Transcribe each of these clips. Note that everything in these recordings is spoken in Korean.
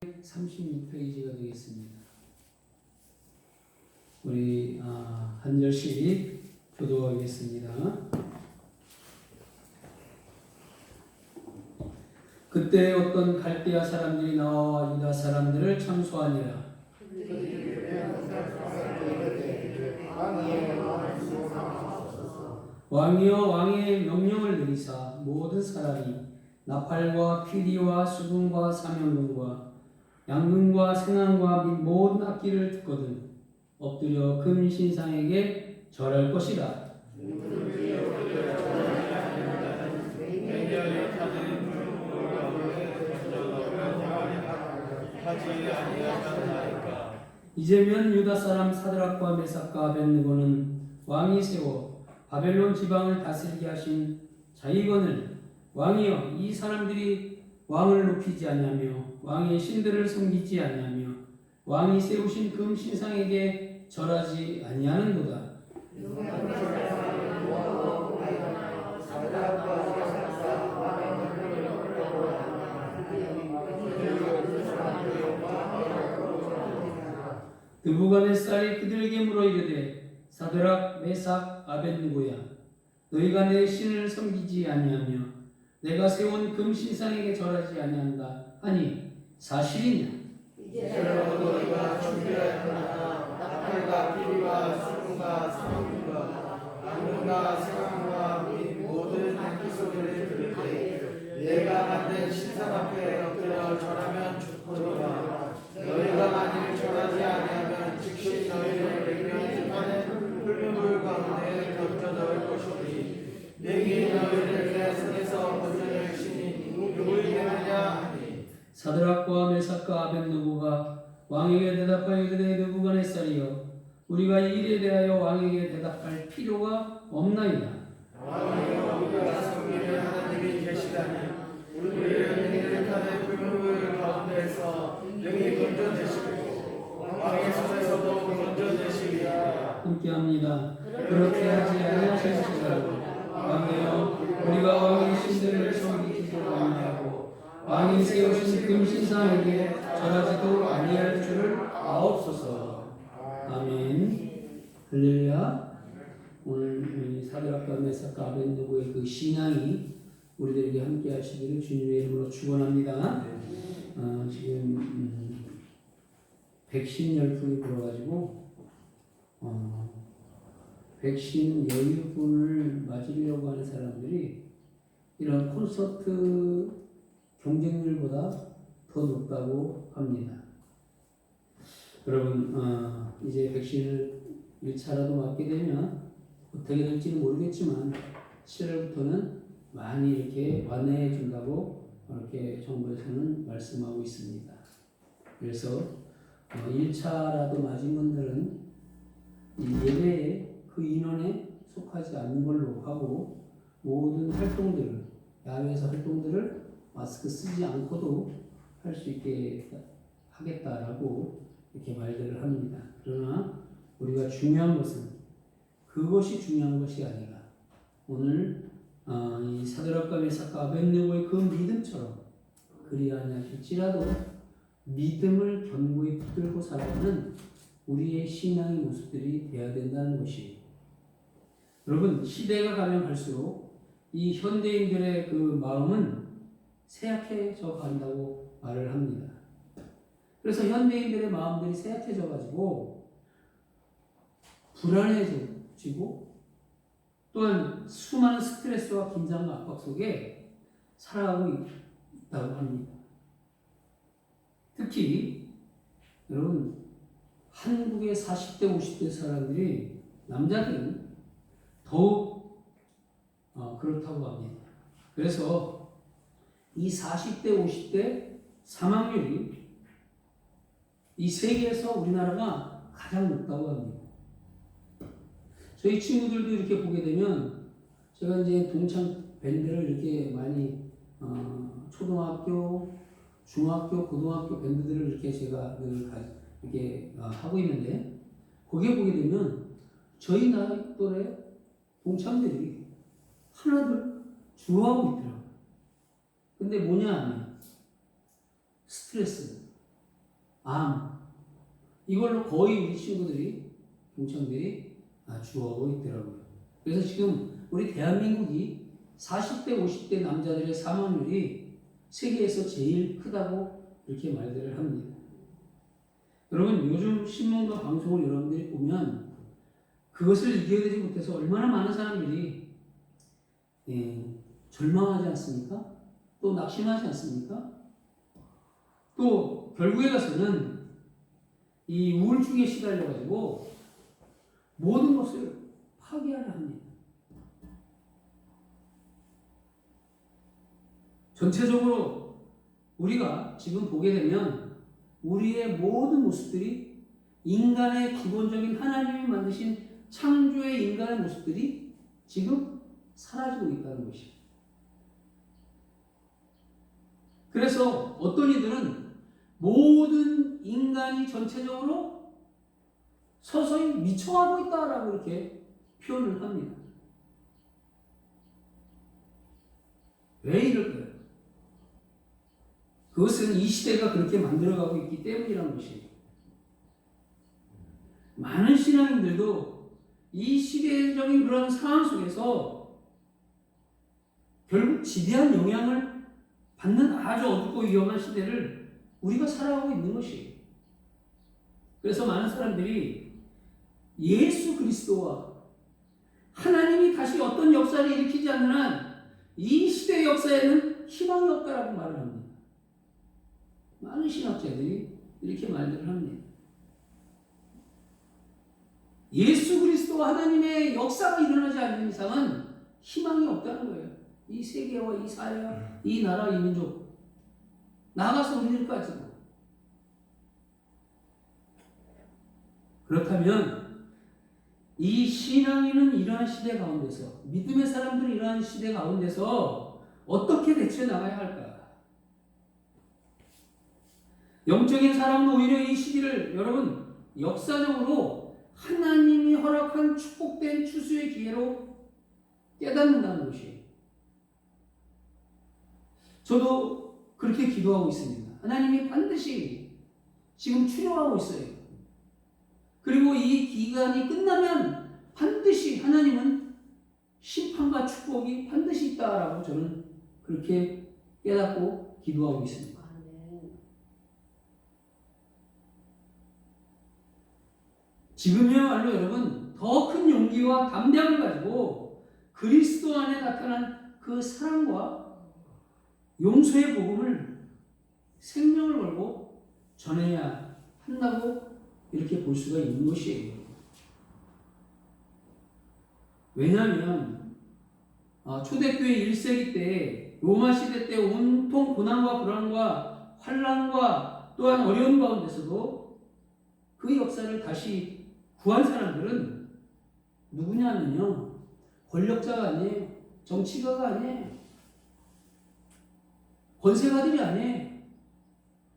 36페이지가 되겠습니다. 우리 한 절씩 교도하겠습니다. 그때 어떤 갈대아 사람들이 나와 유다 사람들을 참소하니라. 왕이여 왕의 명령을 내리사 모든 사람이 나팔과 피리와 수금과 사명금과 양금과 생황과 및 모든 악기를 듣거든 엎드려 금 신상에게 절할 것이라. 이제면 유다 사람 사드락과 메삭과 아벳느고는 왕이 세워 바벨론 지방을 다스리게 하신 자이건을 왕이여 이 사람들이 왕을 높이지 아니하며 왕의 신들을 섬기지 아니하며 왕이 세우신 금 신상에게 절하지 아니하는도다. 느부갓네살이 그들에게 물어 이르되 사드락 메삭 아벳느고야 너희가 내 신을 섬기지 아니하며 내가 세운 금 신상에게 절하지 아니한다 하니 사실이냐? 이제는 너희가 준비하였구나. 나팔과 피리와 수금과 사명금과 양금과 생황과 및 모든 악기 소리를 들을 때 내가 만든 신상 앞에 엎드려 절하면 좋거니와 너희가 만일 절하지 아니하면 즉시 너희를 맹렬하는 흙물 가운데 던져 넣을 것이니 내게 너희를 내 손에서 건져낼 신이 누구이겠느냐 하니 사드락과 메삭과 아벳느고가 왕에게 대답하여 이르되 느부갓네살이여 우리가 이 일에 대하여 왕에게 대답할 필요가 없나이다. 왕이여 우리가 섬기는 하나님이 계시다니 우리를 맹렬하는 흙물 가운데서 능히 건져내시고 왕의 손에서도 건져내시리라. 함께합니다. 그렇게 하지 아니하실지라도 왕이여 우리가 왕의 신들을 섬기지도 아니하고 왕이 세우신 금 신상에게 절하지도 아니할 줄을 아옵소서. 아멘. 할렐루야. 오늘 사드락과 메삭과 아벳느고의 그 신앙이 우리들에게 함께 하시기를 주님의 이름으로 축원합니다. 지금 백신 열풍이 불어가지고 백신 여유분을 맞으려고 하는 사람들이 이런 콘서트 경쟁률보다 더 높다고 합니다. 여러분 이제 백신을 1차라도 맞게 되면 어떻게 될지는 모르겠지만 7월부터는 많이 이렇게 완화해 준다고 이렇게 정부에서는 말씀하고 있습니다. 그래서 1차라도 맞은 분들은 이 예배에 그 인원에 속하지 않는 걸로 하고 모든 활동들을 야외에서 활동들을 마스크 쓰지 않고도 할 수 있게 하겠다라고 이렇게 말들을 합니다. 그러나 우리가 중요한 것은 그것이 중요한 것이 아니라 오늘 이 사드락과 메삭과 아벳느고의 그 믿음처럼 그리 아니하실지라도 믿음을 견고히 붙들고 살아가는 우리의 신앙의 모습들이 되어야 된다는 것이 여러분 시대가 가면 갈수록 이 현대인들의 그 마음은 쇠약해져 간다고 말을 합니다. 그래서 현대인들의 마음들이 쇠약해져 가지고 불안해지고 또한 수많은 스트레스와 긴장과 압박 속에 살아가고 있다고 합니다. 특히 여러분 한국의 40대 50대 사람들이 남자들은 더욱 그렇다고 합니다. 그래서 이 40대 50대 사망률이 이 세계에서 우리나라가 가장 높다고 합니다. 저희 친구들도 이렇게 보게 되면 제가 이제 동창 밴드를 이렇게 많이 초등학교, 중학교, 고등학교 밴드들을 이렇게 제가 이렇게 하고 있는데 거기에 보게 되면 저희 나이 또래 동창들이 하나둘 죽어가고 있더라고요. 근데 뭐냐 하면 스트레스, 암, 이걸로 거의 우리 친구들이, 동창들이 죽어가고 있더라고요. 그래서 지금 우리 대한민국이 40대, 50대 남자들의 사망률이 세계에서 제일 크다고 이렇게 말들을 합니다. 여러분, 요즘 신문과 방송을 여러분들이 보면 그것을 이겨내지 못해서 얼마나 많은 사람들이 절망하지 않습니까? 또 낙심하지 않습니까? 또 결국에 가서는 이 우울증에 시달려가지고 모든 것을 파괴하려 합니다. 전체적으로 우리가 지금 보게 되면 우리의 모든 모습들이 인간의 기본적인 하나님이 만드신 창조의 인간의 모습들이 지금 사라지고 있다는 것이에요. 그래서 어떤 이들은 모든 인간이 전체적으로 서서히 미쳐가고 있다라고 이렇게 표현을 합니다. 왜 이럴까요? 그것은 이 시대가 그렇게 만들어가고 있기 때문이라는 것이에요. 많은 신앙인들도 이 시대적인 그런 상황 속에서 결국 지대한 영향을 받는 아주 어둡고 위험한 시대를 우리가 살아가고 있는 것이에요. 그래서 많은 사람들이 예수 그리스도와 하나님이 다시 어떤 역사를 일으키지 않는 한 이 시대의 역사에는 희망이 없다라고 말을 합니다. 많은 신학자들이 이렇게 말들을 합니다. 예수 그리스도와 하나님의 역사가 일어나지 않는 이상은 희망이 없다는 거예요. 이 세계와 이 사회와 이 나라, 이 민족, 나아가서 우리들까지도. 그렇다면 이 신앙인은 이러한 시대 가운데서, 믿음의 사람들은 이러한 시대 가운데서 어떻게 대처해 나가야 할까? 영적인 사람은 오히려 이 시기를 여러분 역사적으로 하나님이 허락한 축복된 추수의 기회로 깨닫는다는 것이에요. 저도 그렇게 기도하고 있습니다. 하나님이 반드시 지금 추려하고 있어요. 그리고 이 기간이 끝나면 반드시 하나님은 심판과 축복이 반드시 있다라고 저는 그렇게 깨닫고 기도하고 있습니다. 지금이야말로 여러분 더 큰 용기와 담대함을 가지고 그리스도 안에 나타난 그 사랑과 용서의 복음을 생명을 걸고 전해야 한다고 이렇게 볼 수가 있는 것이에요. 왜냐하면 초대교회 1세기 때 로마 시대 때 온통 고난과 불안과 환난과 또한 어려운 가운데서도 그 역사를 다시 구한 사람들은 누구냐면요, 권력자가 아니에요, 정치가가 아니에요, 권세가들이 아니에요.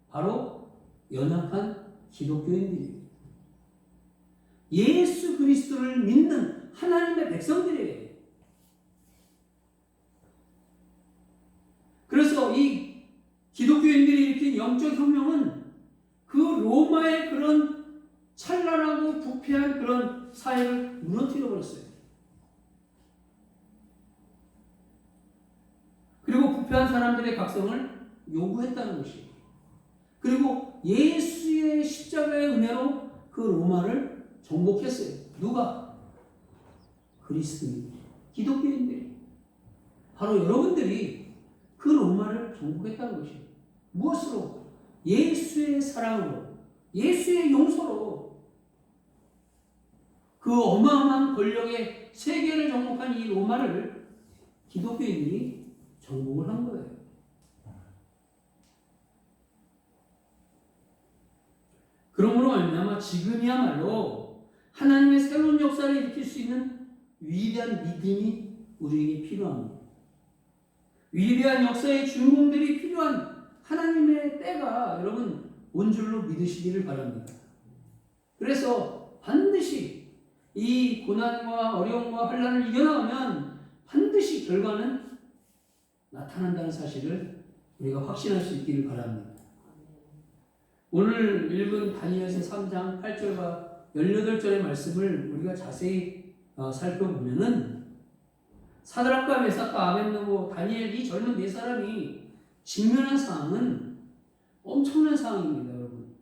바로 연약한 기독교인들이에요. 예수 그리스도를 믿는 하나님의 백성들이에요. 그래서 이 기독교인들이 일으킨 영적 혁명은 그 로마의 그런 찬란하고 부패한 그런 사회를 무너뜨려 버렸어요. 그리고 부패한 사람들의 각성을 요구했다는 것이에요. 그리고 예수의 십자가의 은혜로 그 로마를 정복했어요. 누가? 그리스도인, 기독교인들이. 바로 여러분들이 그 로마를 정복했다는 것이에요. 무엇으로? 예수의 사랑으로, 예수의 용서로. 그 어마어마한 권력의 세계를 정복한 이 로마를 기독교인들이 정복을 한 거예요. 그러므로 말미암아 지금이야말로 하나님의 새로운 역사를 일으킬 수 있는 위대한 믿음이 우리에게 필요합니다. 위대한 역사의 주인공들이 필요한 하나님의 때가 여러분 온 줄로 믿으시기를 바랍니다. 그래서 반드시 이 고난과 어려움과 환난을 이겨나가면 반드시 결과는 나타난다는 사실을 우리가 확신할 수 있기를 바랍니다. 오늘 읽은 다니엘서 3장 8절과 18절의 말씀을 우리가 자세히 살펴보면은 사드락과 메삭과 아벳느고 다니엘 이 젊은 네 사람이 직면한 상황은 엄청난 상황입니다, 여러분.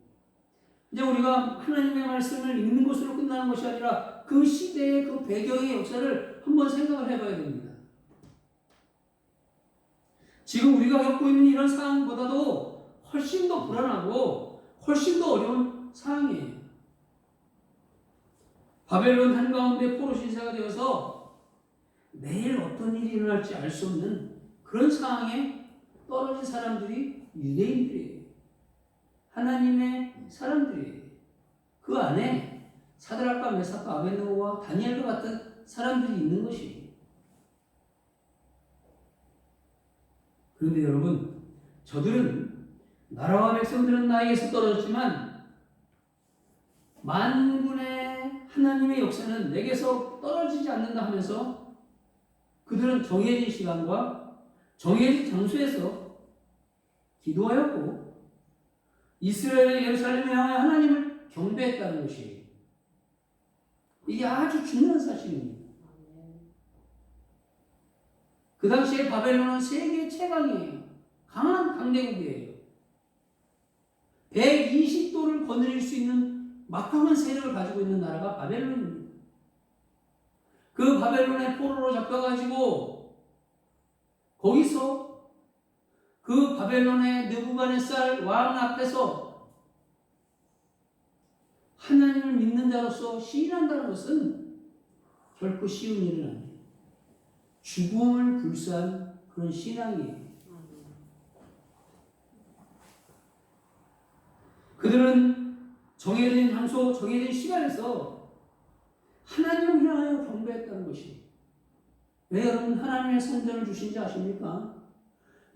이제 우리가 하나님의 말씀을 읽는 것으로 끝나는 것이 아니라 그 시대의 그 배경의 역사를 한번 생각을 해봐야 됩니다. 지금 우리가 겪고 있는 이런 상황보다도 훨씬 더 불안하고 훨씬 더 어려운 상황이에요. 바벨론 한가운데 포로 신세가 되어서 내일 어떤 일이 일어날지 알 수 없는 그런 상황에 떨어진 사람들이 유대인들이에요. 하나님의 사람들이에요. 그 안에 사드락과 메삭과 아벳느고와 다니엘과 같은 사람들이 있는 것이에요. 그런데 여러분, 저들은 나라와 백성들은 나에게서 떨어졌지만 만군의 하나님의 역사는 내게서 떨어지지 않는다 하면서 그들은 정해진 시간과 정해진 장소에서 기도하였고 이스라엘의 예루살렘에 향하여 하나님을 경배했다는 것이에요. 이게 아주 중요한 사실입니다. 그 당시에 바벨론은 세계 최강이에요. 강한 강대국이에요. 120도를 거느릴 수 있는 막강한 세력을 가지고 있는 나라가 바벨론입니다. 그 바벨론의 포로로 잡혀가지고 거기서 그 바벨론의 느부갓네살 왕 앞에서 하나님을 믿는 자로서 시인한다는 것은 결코 쉬운 일은 아니에요. 죽음을 불사한 그런 신앙이에요. 그들은 정해진 장소, 정해진 시간에서 하나님을 향하여 경배했다는 것이에요. 왜 여러분 하나님의 성전을 주신지 아십니까?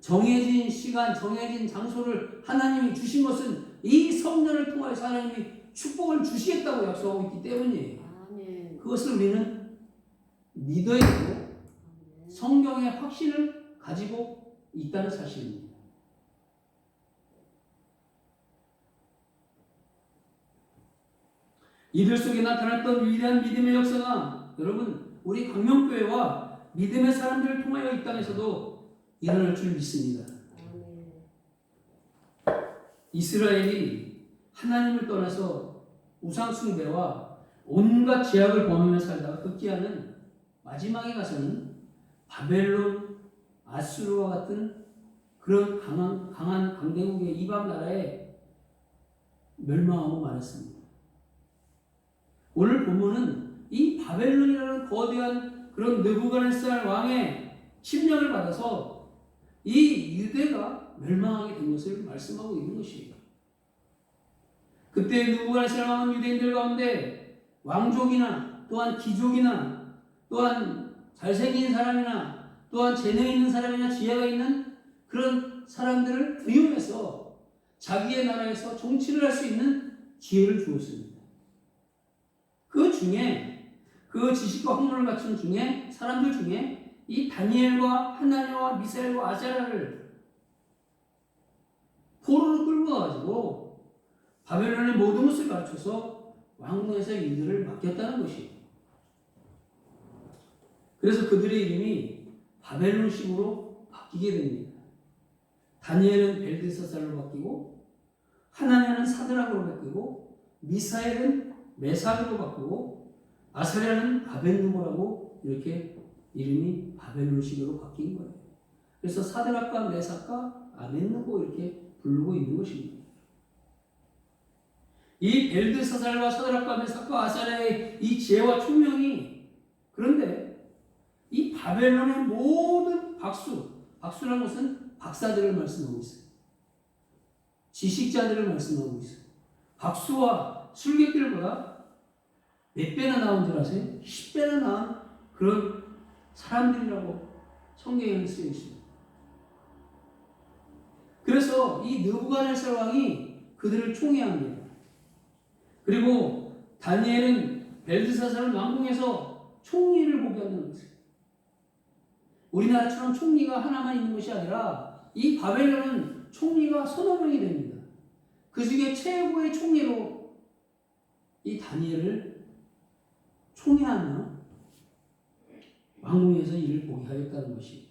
정해진 시간, 정해진 장소를 하나님이 주신 것은 이 성전을 통하여서 하나님이 축복을 주시겠다고 약속하고 있기 때문이에요. 아멘. 그것을 우리는 믿어야 되고 성경의 확신을 가지고 있다는 사실입니다. 이들 속에 나타났던 위대한 믿음의 역사가 여러분 우리 광명교회와 믿음의 사람들을 통하여 이 땅에서도 일어날 줄 믿습니다. 이스라엘이 하나님을 떠나서 우상 숭배와 온갖 죄악을 범하며 살다가 급기야는 마지막에 가서는 바벨론, 아수르와 같은 그런 강한 강대국의 이방 나라에 멸망하고 말았습니다. 오늘 본문은 이 바벨론이라는 거대한 그런 느부갓네살 왕의 침략을 받아서 이 유대가 멸망하게 된 것을 말씀하고 있는 것이에요. 그때 느부갓네살 왕은 유대인들 가운데 왕족이나 또한 귀족이나 또한 잘생긴 사람이나 또한 재능 있는 사람이나 지혜가 있는 그런 사람들을 위임해서 자기의 나라에서 정치를 할 수 있는 기회를 주었습니다. 그 중에 그 지식과 학문을 갖춘 중에 사람들 중에 이 다니엘과 하나냐와 미사엘과 아자랴를 포로로 끌고 가가지고 바벨론의 모든 것을 가르쳐서 왕궁에서 일들을 맡겼다는 것이에요. 그래서 그들의 이름이 바벨론식으로 바뀌게 됩니다. 다니엘은 벨드사살로 바뀌고 하나냐는 사드락으로 바뀌고 미사엘은 메삭으로 바꾸고 아사랴는 아벳느고라고 이렇게 이름이 바벨론식으로 바뀐 거예요. 그래서 사드락과 메삭과 아벳느고 이렇게 부르고 있는 것입니다. 이 벨드사살과 사드락과 메삭과 아사랴의 이 지혜와 총명이 그런데 이 바벨론의 모든 박수라는 것은 박사들을 말씀하고 있어요. 지식자들을 말씀하고 있어요. 박수와 술객들보다 몇 배나 나온 줄 아세요? 10배나 나은 그런 사람들이라고 성경에 쓰여 있습니다. 그래서 이 느부갓네살 왕이 그들을 총애합니다. 그리고 다니엘은 벨드사살은 왕궁에서 총리를 보게 하는 것이에요. 우리나라처럼 총리가 하나만 있는 것이 아니라 이 바벨론은 총리가 서너 명이 됩니다. 그 중에 최고의 총리로 이 다니엘을 총애하며 왕궁에서 일을 보게 하였다는 것이.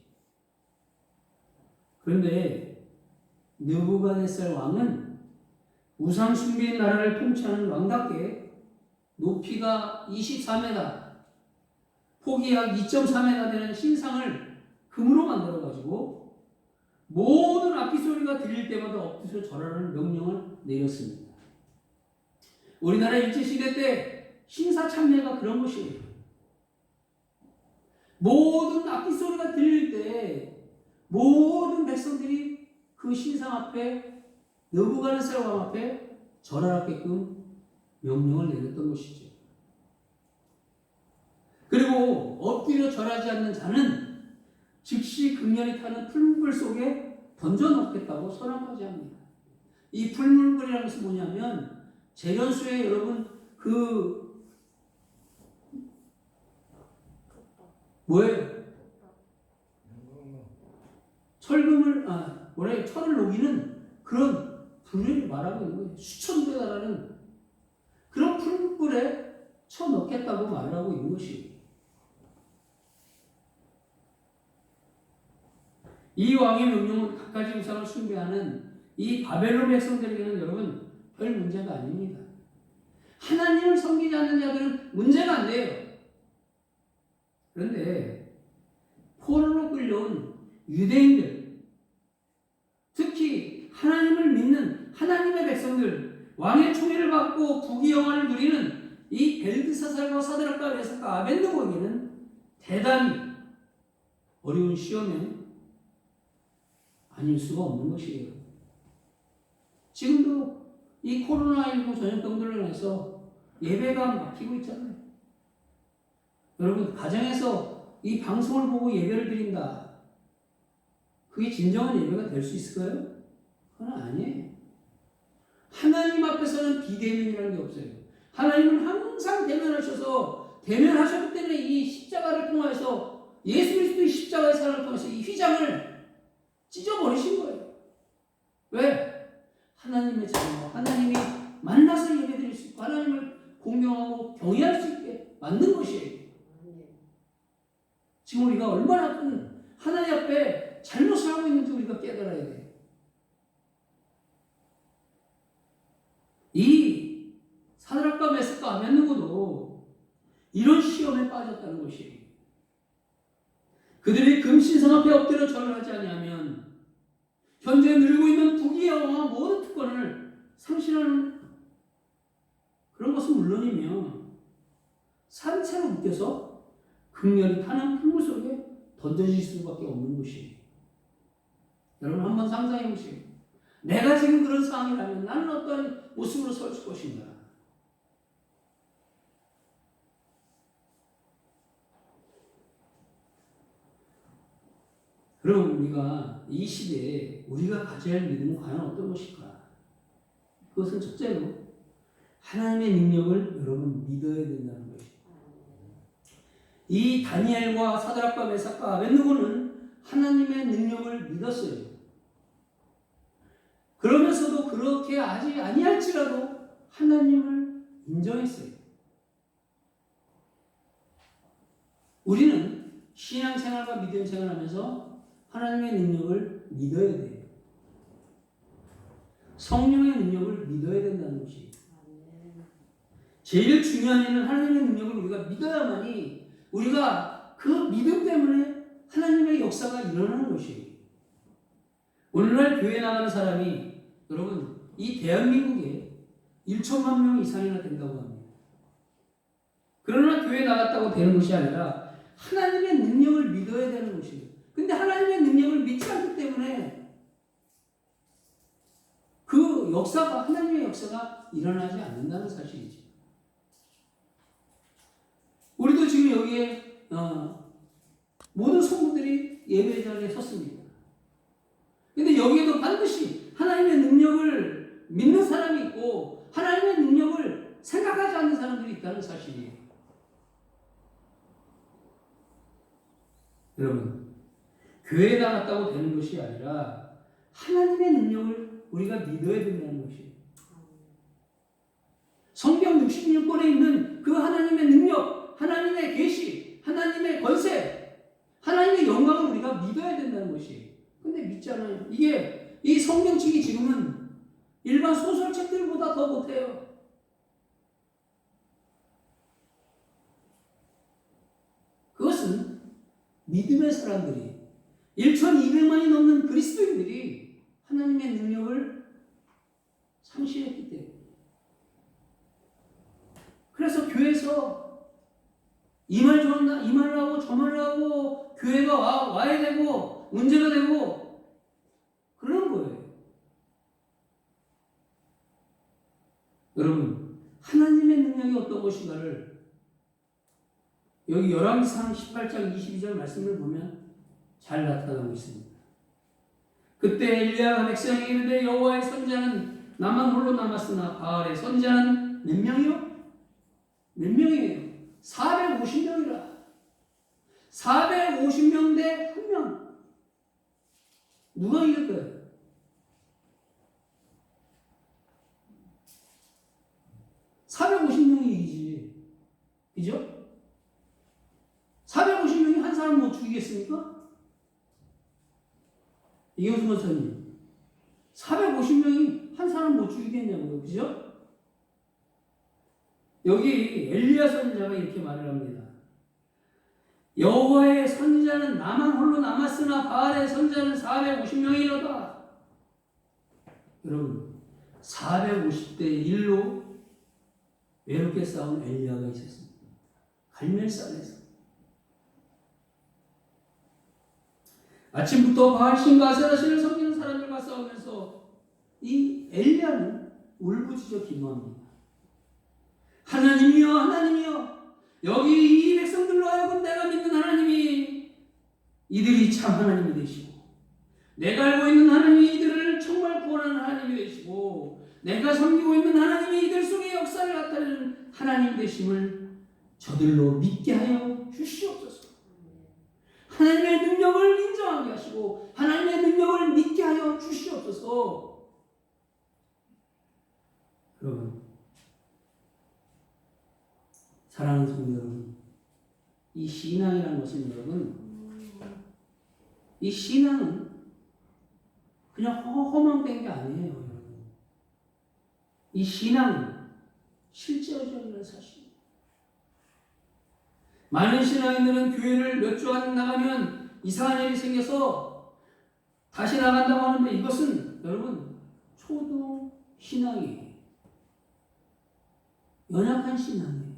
그런데 느부갓네살 왕은 우상 숭배의 나라를 통치하는 왕답게 높이가 24m, 폭이 약 2.4m 되는 신상을 금으로 만들어가지고 모든 악기 소리가 들릴 때마다 엎드려 절하라는 명령을 내렸습니다. 우리나라 일제시대 때 신사참배가 그런 것이에요. 모든 악기 소리가 들릴 때 모든 백성들이 그 신상 앞에, 느부갓네살 왕 앞에 절하게끔 명령을 내렸던 것이죠. 그리고 엎드려 절하지 않는 자는 즉시 극렬히 타는 풀물 속에 던져놓겠다고 선언까지 합니다. 이 풀물이라는 것은 뭐냐면, 재련소에 여러분 뭐예요? 철을 녹이는 그런 불을 말하고 있는 거예요. 수천 배 달하는 그런 풀불에 쳐넣겠다고 말을 하고 있는 것이에요. 이 왕의 명령은 갖가지 우상을 숭배하는 이 바벨론 백성들에게는 여러분 별 문제가 아닙니다. 하나님을 섬기지 않는 자들은 문제가 안 돼요. 그런데 포로로 끌려온 유대인들, 특히 하나님을 믿는 하나님의 백성들, 왕의 총애를 받고 부귀영화를 누리는 이 벨드사살과 사드락과 메삭과 아벤느고에게는 대단히 어려운 시험에 아닐 수가 없는 것이에요. 지금도 이 코로나19 전염병들로 인해서 예배가 막히고 있잖아요. 여러분, 가정에서 이 방송을 보고 예배를 드린다. 그게 진정한 예배가 될 수 있을까요? 그건 아니에요. 하나님 앞에서는 비대면이라는 게 없어요. 하나님은 항상 대면하셨기 때문에 이 십자가를 통해서 예수 그리스도의 십자가의 사랑을 통해서 이 휘장을 찢어버리신 거예요. 왜? 하나님의 자녀, 하나님이 만나서 예배드릴 수 있고 하나님을 공경하고 경외할 수 있게 만든 것이에요. 지금 우리가 얼마나 큰 하나님 앞에 잘못을 하고 있는지 우리가 깨달아야 돼요. 이 사드락과 메삭과 아벤느고도 이런 시험에 빠졌다는 것이에요. 그들이 금신상 앞에 엎드려 절을 하지 아니하면 현재 누리고 있는 부귀영화 모든 특권을 상실하는 그런 것은 물론이며 산채로 묶여서 극렬히 타는 풀물 속에 던져질 수밖에 없는 것이에요. 여러분 한번 상상해 보세요. 내가 지금 그런 상황이라면 나는 어떤 모습으로 설 것인가? 그럼 우리가 이 시대에 우리가 가져야 할 믿음은 과연 어떤 것일까? 그것은 첫째로 하나님의 능력을 여러분 믿어야 된다는 것입니다. 이 다니엘과 사드락과 메삭과 아벤느고는 하나님의 능력을 믿었어요. 그러면서도 그렇게 하지 아니할지라도 하나님을 인정했어요. 우리는 신앙생활과 믿음 생활하면서 하나님의 능력을 믿어야 돼요. 성령의 능력을 믿어야 된다는 것이 제일 중요한 일은 하나님의 능력을 우리가 믿어야만이 우리가 그 믿음 때문에 하나님의 역사가 일어나는 것이에요. 오늘날 교회 나가는 사람이 여러분 이 대한민국에 1천만 명 이상이나 된다고 합니다. 그러나 교회 나갔다고 되는 것이 아니라 하나님의 능력을 믿어야 되는 것이에요. 근데 하나님의 능력을 믿지 않기 때문에 그 역사가 하나님의 역사가 일어나지 않는다는 사실이죠. 우리도 지금 여기에 모든 성도들이 예배 자리에 섰습니다. 근데 여기에도 반드시 하나님의 능력을 믿는 사람이 있고 하나님의 능력을 생각하지 않는 사람들이 있다는 사실이에요. 여러분, 교회에 나갔다고 되는 것이 아니라 하나님의 능력을 우리가 믿어야 된다는 것이에요. 196권에 있는 그 하나님의 능력, 하나님의 계시, 하나님의 권세, 하나님의 영광을 우리가 믿어야 된다는 것이. 근데 믿지 않아요. 이게 이 성경책이 지금은 일반 소설책들보다 더 못해요. 그것은 믿음의 사람들이 1200만이 넘는 그리스도인들이 하나님의 능력을 상실했기 때문에. 그래서 교회에서 이 말 하고 저 말 하고 교회가 와야 되고 문제가 되고 그런 거예요. 여러분, 하나님의 능력이 어떤 것인가를 여기 열왕기상 18장 22절 말씀을 보면 잘 나타나고 있습니다. 그때 엘리야가 백성에게 이르되 여호와의 선지자는 나만 홀로 남았으나 바알의 선지자는 몇 명이요? 몇 명이에요? 450명이라. 450명 대 1명. 누가 이길 거예요? (450명이) 이기지. 그죠? 450명이 한 사람 못 죽이겠습니까? 이경수 목사님, 450명이 한 사람 못 죽이겠냐고요. 그죠? 여기 엘리야 선지자가 이렇게 말을 합니다. 여호와의 선지자는 나만 홀로 남았으나 바알의 선지자는 450명이로다. 여러분, 450대 1로 외롭게 싸운 엘리야가 있었습니다. 갈멜산에서. 아침부터 바알 신과 아세라 신을 섬기는 사람들과 싸우면서 이 엘리야는 울부짖어 기도합니다. 하나님이여, 하나님이여, 여기 이 백성들로 하여금 내가 믿는 하나님이 이들이 참 하나님이 되시고, 내가 알고 있는 하나님이 이들을 정말 구원하는 하나님이 되시고, 내가 섬기고 있는 하나님이 이들 속에 역사를 나타내는 하나님 되심을 저들로 믿게 하여 주시옵소서. 하나님의 능력을 인정하게 하시고 하나님의 능력을 믿게 하여 주시옵소서. 여러분, 사랑하는 성도 여러분, 이 신앙이라는 것은 여러분, 이 신앙은 그냥 허망된 게 아니에요. 여러분, 이 신앙은 실제적인 사실. 많은 신앙인들은 교회를 몇 주 안 나가면 이상한 일이 생겨서 다시 나간다고 하는데 이것은 여러분 초등 신앙이에요. 연약한 신앙이에요.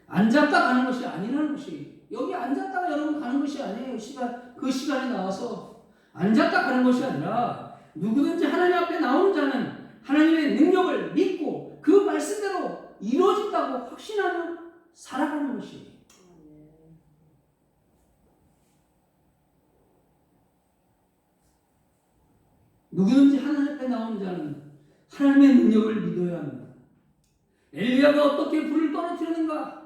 앉았다 가는 것이 아니라는 것이, 여기 앉았다가 여러분 가는 것이 아니에요. 그 시간에 나와서 앉았다 가는 것이 아니라 누구든지 하나님 앞에 나오는 자는 하나님의 능력을 믿고 그 말씀대로 이루어진다고 확신하며 살아가는 것이에요. 누구든지 하나님 앞에 나오는 자는 하나님의 능력을 믿어야 합니다. 엘리야가 어떻게 불을 떨어뜨리는가?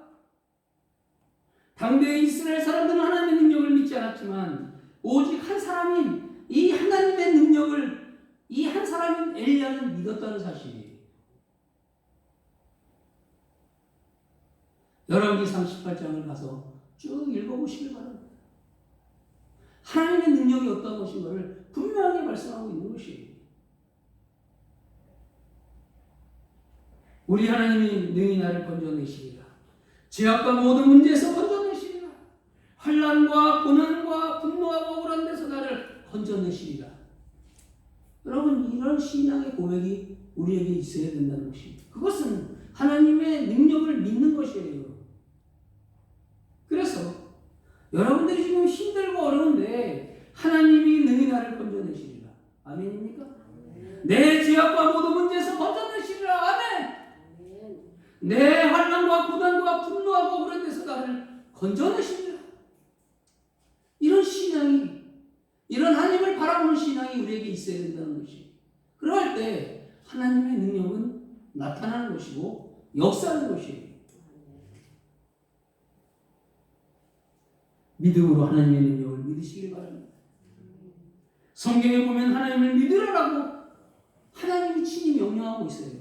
당대의 이스라엘 사람들은 하나님의 능력을 믿지 않았지만 오직 한 사람인 이 하나님의 능력을 이 한 사람인 엘리야는 믿었다는 사실이에요. 열왕기상 18장을 가서 쭉 읽어보시길 바랍니다. 하나님의 능력이 어떤 것인가를 분명하게 말씀하고 있는 것이에요. 우리 하나님이 능히 나를 건져내시리라. 죄악과 모든 문제에서 건져내시리라. 환난과 고난과 분노하고 억울한 데서 나를 건져내시리라. 여러분, 이런 신앙의 고백이 우리에게 있어야 된다는 것입니다. 그것은 하나님의 능력을 믿는 것이에요. 그래서 여러분들이 지금 힘들고 어려운데 하나님이 능히 나를 건져내시리라. 아멘입니까? 내 죄악과 모든 문제에서 건져내시리라. 아멘. 내 환난과 고난과 분노하고 그런 데서 나를 건져내시리라. 이런 신앙이, 이런 하나님을 바라보는 신앙이 우리에게 있어야 된다는 것이. 그럴 때 하나님의 능력은 나타나는 것이고 역사하는 것이에요. 믿음으로 하나님의 능력을 믿으시길 바랍니다. 성경에 보면 하나님을 믿으라고 하나님이 친히 명령하고 있어요.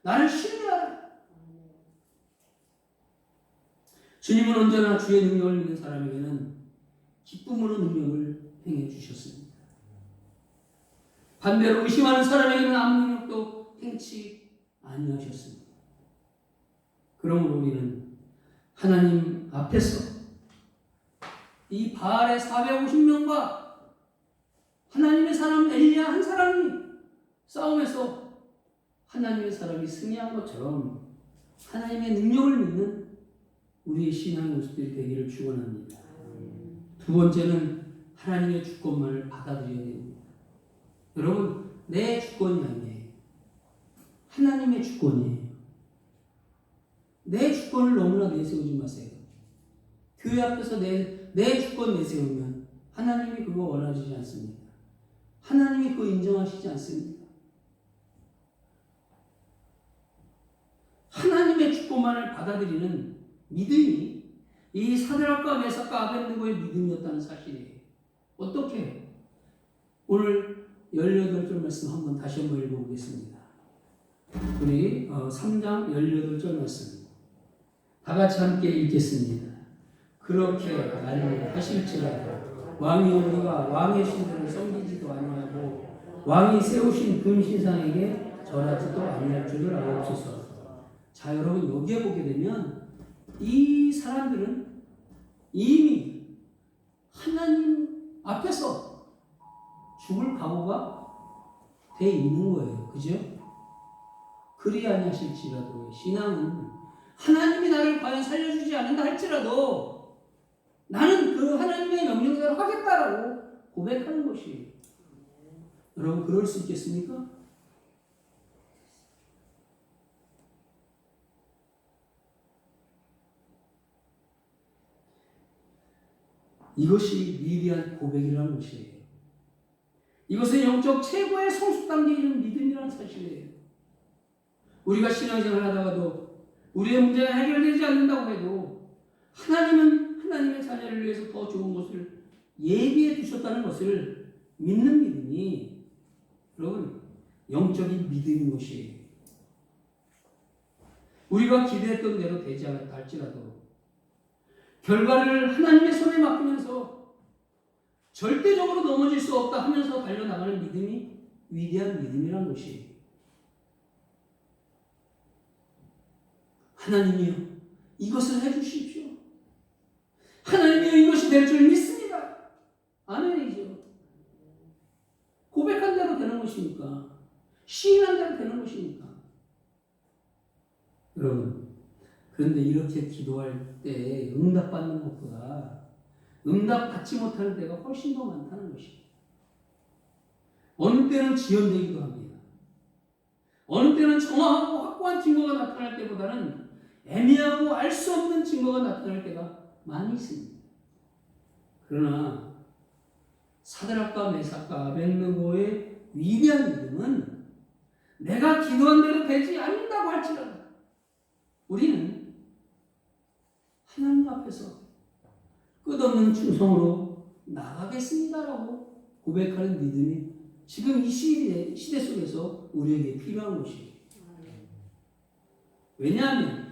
나를 신뢰하라. 주님은 언제나 주의 능력을 믿는 사람에게는 기쁨으로 능력을 행해 주셨습니다. 반대로 의심하는 사람에게는 아무 능력도 행치 아니하셨습니다. 그러므로 우리는 하나님 앞에서 이 바알의 450명과 하나님의 사람 엘리야 한 사람이 싸움에서 하나님의 사람이 승리한 것처럼 하나님의 능력을 믿는 우리의 신앙의 모습들이 되기를 축원합니다. 두 번째는 하나님의 주권만을 받아들여야 됩니다. 여러분, 내 주권이 아니에요. 하나님의 주권이에요. 내 주권을 너무나 내세우지 마세요. 교회 앞에서 내 주권 내세우면 하나님이 그거 원하시지 않습니다. 하나님이 그거 인정하시지 않습니다. 하나님의 주권만을 받아들이는 믿음이 이 사드락과 메삭과 아벳느고의 믿음이었다는 사실이에요. 어떻게? 오늘 18절 말씀 다시 한번 읽어보겠습니다. 우리 3장 18절 말씀 다 같이 함께 읽겠습니다. 그렇게 하실지라도 왕이 우리가 왕의 신들을 섬기지도 아니하고 왕이 세우신 금신상에게 절하지도 아니할 줄을 알옵소서. 자, 여러분, 여기에 보게 되면 이 사람들은 이미 하나님 앞에서 죽을 각오가 돼 있는 거예요. 그죠? 그리 아니하실지라도 신앙은 하나님이 나를 과연 살려주지 않는다 할지라도 나는 그 하나님의 명령대로 하겠다라고 고백하는 것이에요. 여러분, 그럴 수 있겠습니까? 이것이 위대한 고백이라는 것이에요. 이것은 영적 최고의 성숙 단계에 이른 믿음이라는 사실이에요. 우리가 신앙생활 하다가도 우리의 문제가 해결되지 않는다고 해도 하나님은 하나님의 자녀를 위해서 더 좋은 것을 예비해 두셨다는 것을 믿는 믿음이 여러분 영적인 믿음인 것이에요. 우리가 기대했던 대로 되지 않았다 할지라도 결과를 하나님의 손에 맡기면서 절대적으로 넘어질 수 없다 하면서 달려나가는 믿음이 위대한 믿음이라는 것이에요. 하나님이요, 이것을 해주십시오. 하나님이요, 이것이 될 줄 믿습니다. 아멘이죠. 고백한 대로 되는 것이니까, 시인한 대로 되는 것이니까. 여러분, 그런데 이렇게 기도할 때 응답받는 것보다 응답받지 못하는 때가 훨씬 더 많다는 것이에요. 어느 때는 지연되기도 합니다. 어느 때는 정확하고 확고한 증거가 나타날 때보다는 애매하고 알 수 없는 증거가 나타날 때가 많이 있습니다. 그러나 사드락과 메삭과 아벳느고의 위대한 믿음은 내가 기도한 대로 되지 않는다고 할지라도 우리는 하나님 앞에서 끝없는 충성으로 나가겠습니다라고 고백하는 믿음이 지금 이 시대 속에서 우리에게 필요한 것이에요. 왜냐하면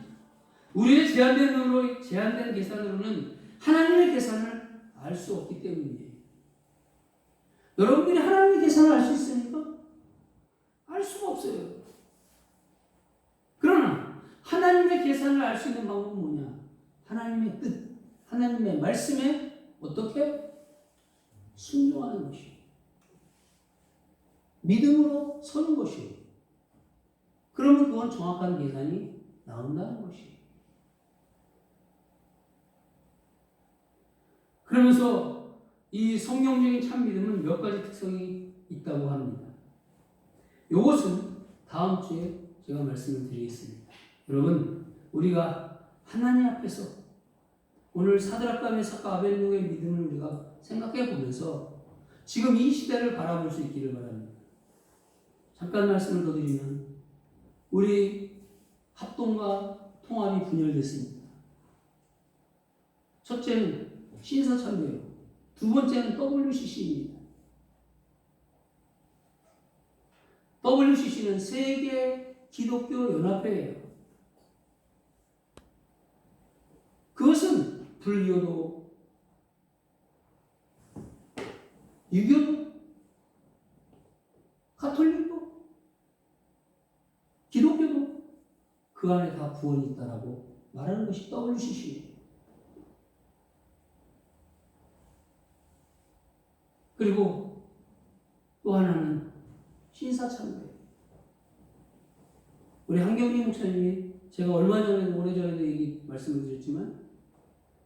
우리의 제한된 눈으로, 제한된 계산으로는 하나님의 계산을 알 수 없기 때문이에요. 여러분들이 하나님의 계산을 알 수 있습니까? 알 수가 없어요. 그러나 하나님의 계산을 알 수 있는 방법은 뭐냐? 하나님의 뜻, 하나님의 말씀에 어떻게 순종하는 것이에요. 믿음으로 서는 것이에요. 그러면 그건 정확한 계산이 나온다는 것이에요. 그러면서 이 성경적인 참 믿음은 몇 가지 특성이 있다고 합니다. 이것은 다음 주에 제가 말씀을 드리겠습니다. 여러분, 우리가 하나님 앞에서 오늘 사드락과 메삭과 아벳느고의 믿음을 우리가 생각해 보면서 지금 이 시대를 바라볼 수 있기를 바랍니다. 잠깐 말씀을 더 드리면 우리 합동과 통합이 분열됐습니다. 첫째는 신사참배요. 두 번째는 WCC입니다. WCC는 세계 기독교 연합회예요. 그것은 불교도, 유교도, 가톨릭도, 기독교도 그 안에 다 구원이 있다라고 말하는 것이 WCC예요. 그리고 또 하나는 신사참배. 우리 한경림 목사님이 제가 얼마 전에 오래전에도 얘기 말씀을 드렸지만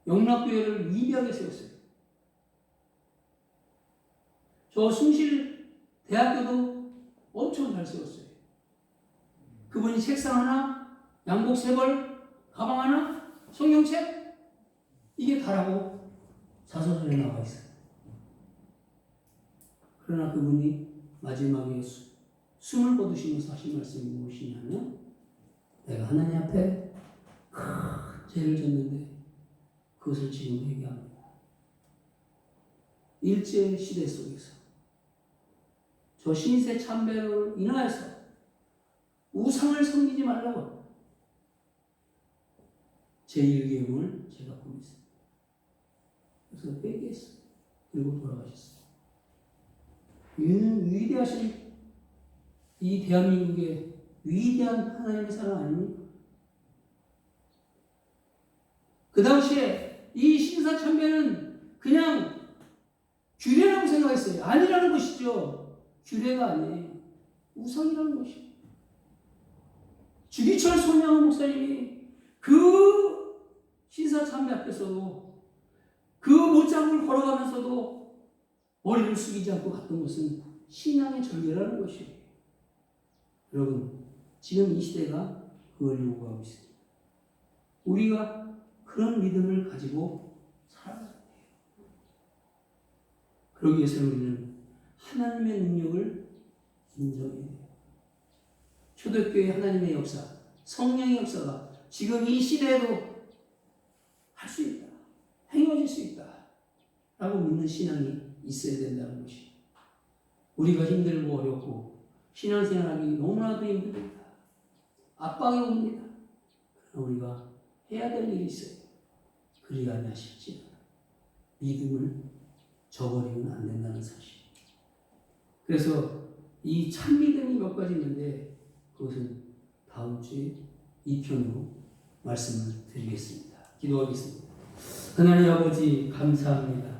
영락교회를 위대하게 세웠어요. 저 숭실 대학교도 엄청 잘 세웠어요. 그분이 책상 하나, 양복 3벌, 가방 하나, 성경책 이게 다라고 자서전에 나와 있어요. 그러나 그분이 마지막에 숨을 거두시면서 하신 말씀이 무엇이냐면 내가 하나님 앞에 큰 죄를 졌는데 그것을 지금 회개합니다. 일제 시대 속에서 저 신세 참배를 인하여서 우상을 섬기지 말라고 제1계명을 제가 보냈습니다. 그래서 회개했어요. 그리고 돌아가셨어요. 이는 위대하신 이 대한민국의 위대한 하나님의 사랑 아닙니까? 그 당시에 이 신사참배는 그냥 규례라고 생각했어요. 아니라는 것이죠. 규례가 아니에요. 우상이라는 것이에요. 주기철 손양호 목사님이 그 신사참배 앞에서도 그 못장을 걸어가면서도 머리를 숙이지 않고 갔던 것은 신앙의 전례라는 것이에요. 여러분, 지금 이 시대가 그걸 요구하고 있습니다. 우리가 그런 믿음을 가지고 살아가야 돼요. 그러기 위해서는 우리는 하나님의 능력을 인정해야 돼요. 초대교회 하나님의 역사, 성령의 역사가 지금 이 시대에도 할 수 있다. 행해질 수 있다. 라고 믿는 신앙이 있어야 된다는 것이. 우리가 힘들고 어렵고 신앙생활하기 너무나도 힘듭니다. 압박이 옵니다. 그러나 우리가 해야 될 일이 있어요. 그리 아니하실지어다. 믿음을 저버리면 안 된다는 사실. 그래서 이 참믿음이 몇 가지 있는데 그것은 다음 주에 2편으로 말씀을 드리겠습니다. 기도하겠습니다. 하나님 아버지 감사합니다.